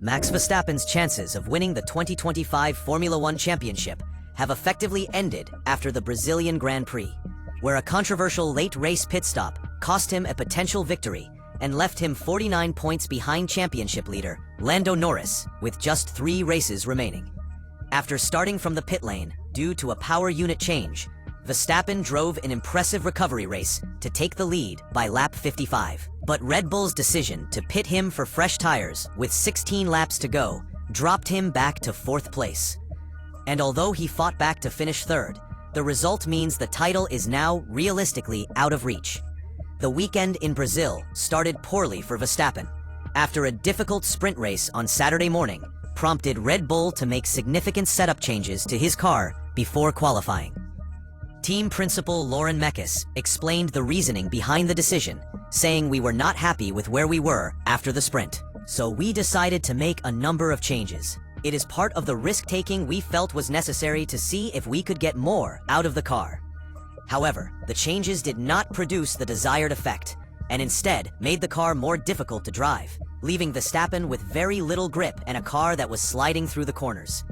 Max Verstappen's chances of winning the 2025 Formula One championship have effectively ended after the Brazilian Grand Prix, where a controversial late race pit stop cost him a potential victory and left him 49 points behind championship leader Lando Norris with just 3 races remaining. After starting from the pit lane due to a power unit change, Verstappen drove an impressive recovery race to take the lead by lap 55. But Red Bull's decision to pit him for fresh tires with 16 laps to go dropped him back to 4th place. And although he fought back to finish 3rd, the result means the title is now realistically out of reach. The weekend in Brazil started poorly for Verstappen, after a difficult sprint race on Saturday morning prompted Red Bull to make significant setup changes to his car before qualifying. Team principal Lauren Mekies explained the reasoning behind the decision, saying, "We were not happy with where we were after the sprint, so we decided to make a number of changes. It is part of the risk-taking we felt was necessary to see if we could get more out of the car." However, the changes did not produce the desired effect, and instead made the car more difficult to drive, leaving Verstappen with very little grip and a car that was sliding through the corners.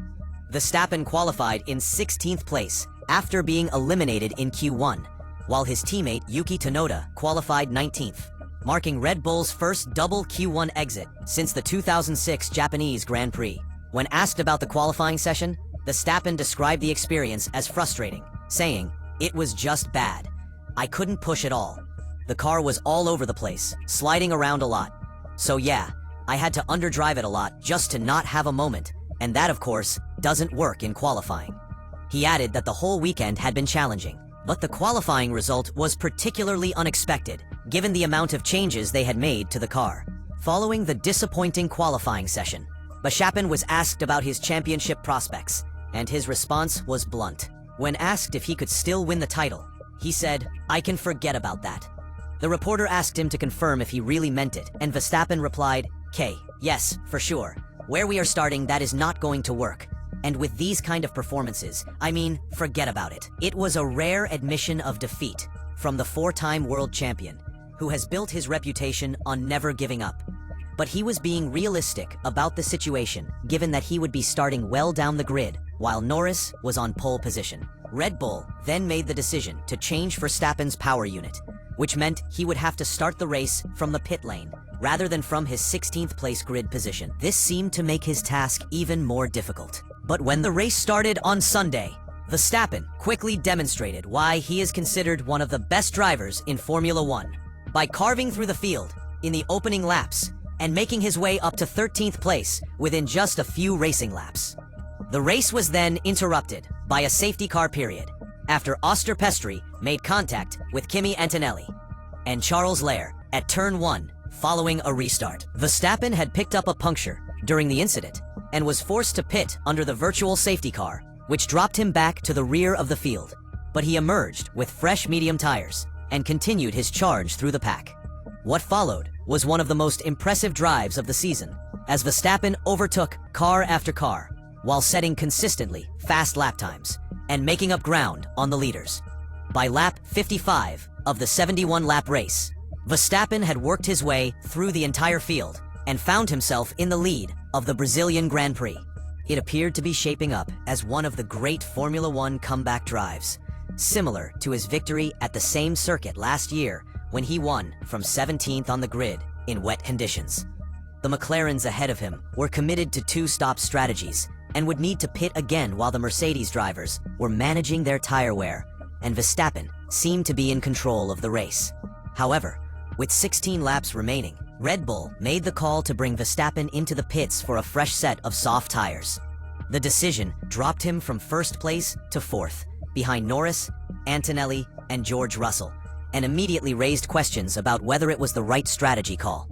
Verstappen qualified in 16th place after being eliminated in Q1, while his teammate Yuki Tsunoda qualified 19th, marking Red Bull's first double Q1 exit since the 2006 Japanese Grand Prix. When asked about the qualifying session, Verstappen described the experience as frustrating, saying, "It was just bad. I couldn't push at all. The car was all over the place, sliding around a lot. So yeah, I had to underdrive it a lot just to not have a moment, and that of course doesn't work in qualifying." He added that the whole weekend had been challenging, but the qualifying result was particularly unexpected, given the amount of changes they had made to the car. Following the disappointing qualifying session, Verstappen was asked about his championship prospects, and his response was blunt. When asked if he could still win the title, he said, "I can forget about that." The reporter asked him to confirm if he really meant it, and Verstappen replied, "Yes, for sure. Where we are starting, that is not going to work. And with these kind of performances, forget about it." It was a rare admission of defeat from the 4-time world champion, who has built his reputation on never giving up. But he was being realistic about the situation, given that he would be starting well down the grid, while Norris was on pole position. Red Bull then made the decision to change Verstappen's power unit, which meant he would have to start the race from the pit lane, rather than from his 16th place grid position. This seemed to make his task even more difficult. But when the race started on Sunday, Verstappen quickly demonstrated why he is considered one of the best drivers in Formula One, by carving through the field in the opening laps and making his way up to 13th place within just a few racing laps. The race was then interrupted by a safety car period after Oscar Piastri made contact with Kimi Antonelli and Charles Leclerc at turn 1 following a restart. Verstappen had picked up a puncture during the incident and was forced to pit under the virtual safety car, which dropped him back to the rear of the field. But he emerged with fresh medium tires and continued his charge through the pack. What followed was one of the most impressive drives of the season, as Verstappen overtook car after car while setting consistently fast lap times and making up ground on the leaders. By lap 55 of the 71-lap race, Verstappen had worked his way through the entire field and found himself in the lead of the Brazilian Grand Prix. It appeared to be shaping up as one of the great Formula One comeback drives, similar to his victory at the same circuit last year when he won from 17th on the grid in wet conditions. The McLarens ahead of him were committed to 2-stop strategies and would need to pit again while the Mercedes drivers were managing their tire wear, and Verstappen seemed to be in control of the race. However, with 16 laps remaining, Red Bull made the call to bring Verstappen into the pits for a fresh set of soft tires. The decision dropped him from 1st place to 4th, behind Norris, Antonelli, and George Russell, and immediately raised questions about whether it was the right strategy call.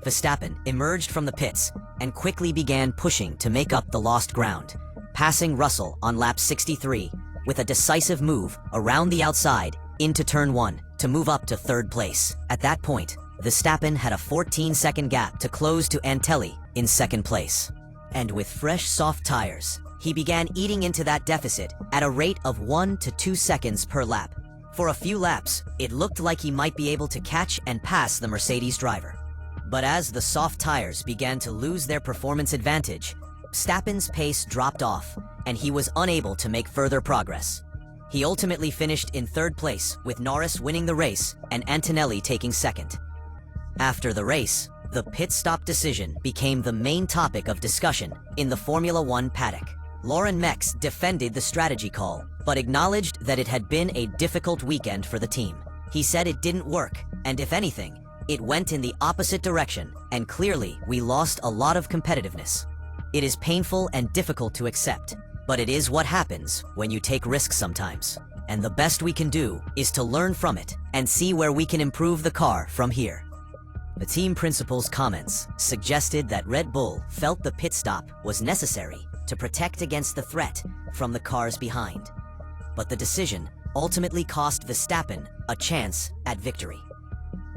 Verstappen emerged from the pits and quickly began pushing to make up the lost ground, passing Russell on lap 63 with a decisive move around the outside into turn 1 to move up to 3rd place. At that point, Verstappen had a 14-second gap to close to Antonelli in 2nd place. And with fresh soft tires, he began eating into that deficit at a rate of 1 to 2 seconds per lap. For a few laps, it looked like he might be able to catch and pass the Mercedes driver. But as the soft tires began to lose their performance advantage, Verstappen's pace dropped off, and he was unable to make further progress. He ultimately finished in third place, with Norris winning the race and Antonelli taking second. After the race, the pit stop decision became the main topic of discussion in the Formula One paddock. Lauren Mex defended the strategy call, but acknowledged that it had been a difficult weekend for the team. He said it didn't work, and if anything, it went in the opposite direction, and clearly we lost a lot of competitiveness. It is painful and difficult to accept, but it is what happens when you take risks sometimes. And the best we can do is to learn from it and see where we can improve the car from here. The team principal's comments suggested that Red Bull felt the pit stop was necessary to protect against the threat from the cars behind. But the decision ultimately cost Verstappen a chance at victory.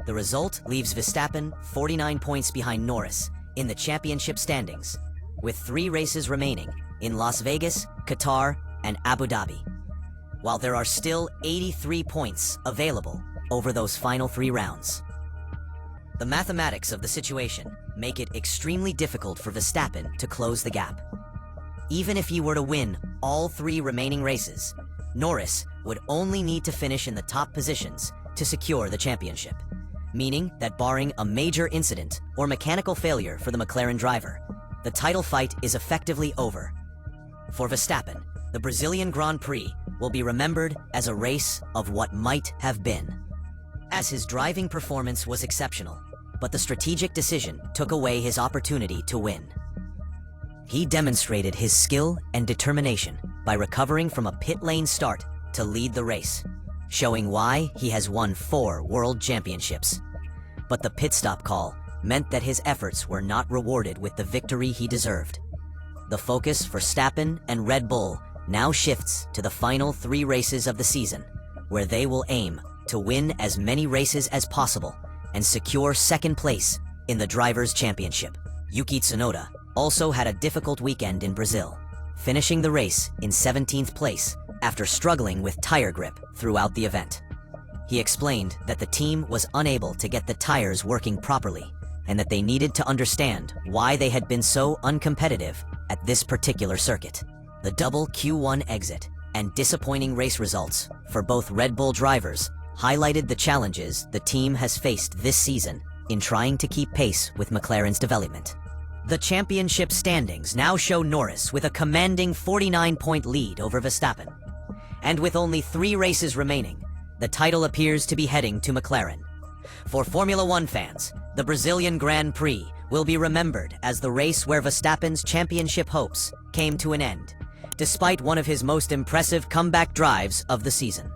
The result leaves Verstappen 49 points behind Norris in the championship standings, with 3 races remaining in Las Vegas, Qatar, and Abu Dhabi, while there are still 83 points available over those final 3 rounds. The mathematics of the situation make it extremely difficult for Verstappen to close the gap. Even if he were to win all 3 remaining races, Norris would only need to finish in the top positions to secure the championship, meaning that barring a major incident or mechanical failure for the McLaren driver, the title fight is effectively over. For Verstappen, the Brazilian Grand Prix will be remembered as a race of what might have been, as his driving performance was exceptional, but the strategic decision took away his opportunity to win. He demonstrated his skill and determination by recovering from a pit lane start to lead the race, showing why he has won 4 world championships. But the pit stop call meant that his efforts were not rewarded with the victory he deserved. The focus for Verstappen and Red Bull now shifts to the final 3 races of the season, where they will aim to win as many races as possible and secure second place in the Drivers' Championship. Yuki Tsunoda also had a difficult weekend in Brazil, finishing the race in 17th place after struggling with tire grip throughout the event. He explained that the team was unable to get the tires working properly and that they needed to understand why they had been so uncompetitive at this particular circuit. The double Q1 exit and disappointing race results for both Red Bull drivers highlighted the challenges the team has faced this season in trying to keep pace with McLaren's development. The championship standings now show Norris with a commanding 49-point lead over Verstappen. And with only 3 races remaining, the title appears to be heading to McLaren. For Formula One fans, the Brazilian Grand Prix will be remembered as the race where Verstappen's championship hopes came to an end, despite one of his most impressive comeback drives of the season.